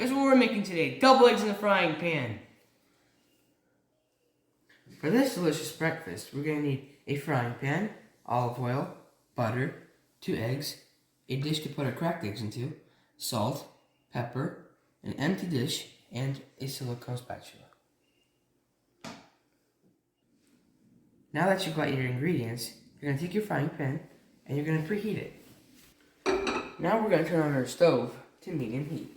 guess what we're making today? Double eggs in the frying pan. For this delicious breakfast, we're going to need a frying pan, olive oil, butter, 2 eggs, a dish to put our cracked eggs into, salt, pepper, an empty dish, and a silicone spatula. Now that you've got your ingredients, you're going to take your frying pan and you're going to preheat it. Now we're going to turn on our stove to medium heat.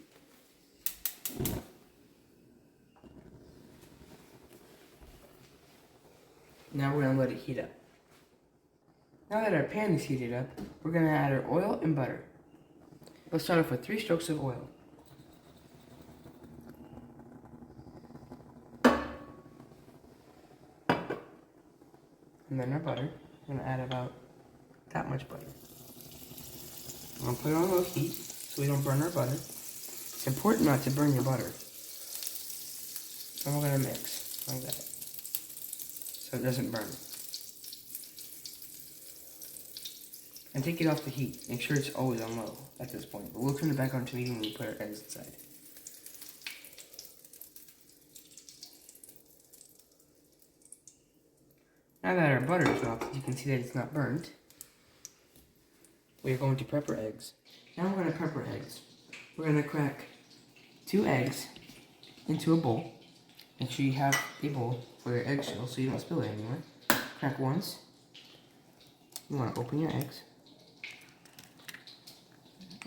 Now we're going to let it heat up. Now that our pan is heated up, we're going to add our oil and butter. Let's start off with 3 strokes of oil. And then our butter. We're going to add about that much butter. I'm going to put it on low heat so we don't burn our butter. It's important not to burn your butter. And we're going to mix like that so it doesn't burn. And take it off the heat. Make sure it's always on low at this point. But we'll turn it back on to medium when we put our eggs inside. Now that our butter is melted, you can see that it's not burnt. We are going to prep our eggs. Now we're going to prep our eggs. We're going to crack 2 eggs into a bowl. Make sure you have a bowl for your eggshell so you don't spill it anywhere. Crack once. You want to open your eggs.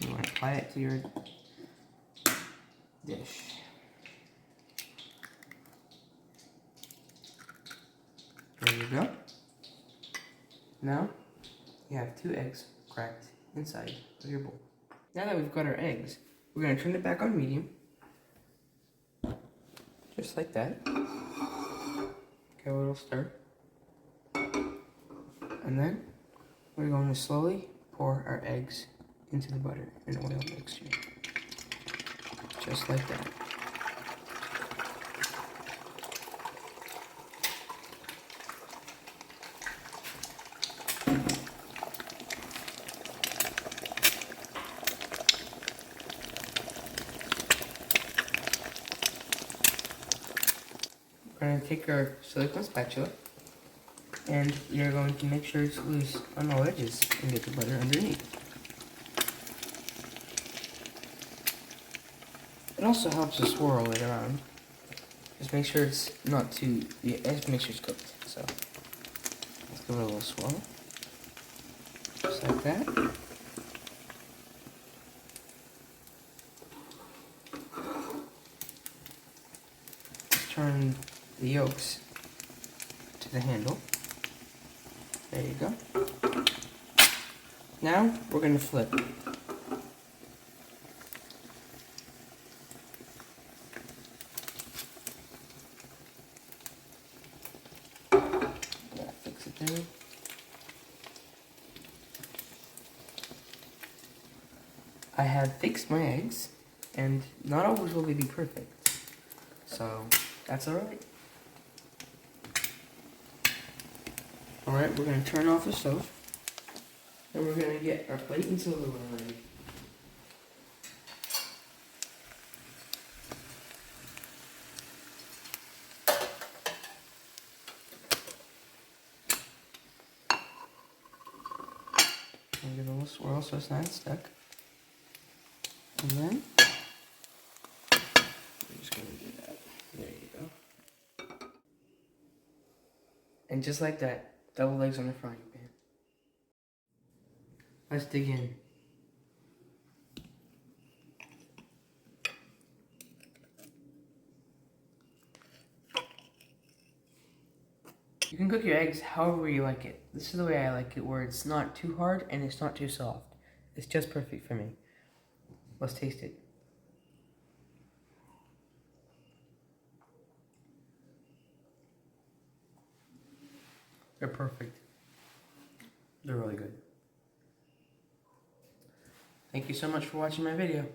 You want to apply it to your dish. There you go. Now, you have 2 eggs cracked inside of your bowl. Now that we've got our eggs, we're going to turn it back on medium. Just like that. Give it a little stir. And then, we're going to slowly pour our eggs into the butter and oil mixture. Just like that. We're going to take our silicone spatula and you're going to make sure it's loose on all edges and get the butter underneath. It also helps to swirl it around. Just make sure it's not too, just make sure it's cooked. So, let's give it a little swirl. Just like that. Let's turn the yolks to the handle. There you go. Now, we're going to flip. Fix it there. I have fixed my eggs, and not always will they be perfect. So, that's alright. Alright, we're going to turn off the stove, and we're going to get our plate and silverware ready. And give it a little swirl so it's not stuck. And then, we're just going to do that. There you go. And just like that, double eggs on the frying pan. Let's dig in. You can cook your eggs however you like it. This is the way I like it, where it's not too hard and it's not too soft. It's just perfect for me. Let's taste it. They're perfect. They're really good. Thank you so much for watching my video.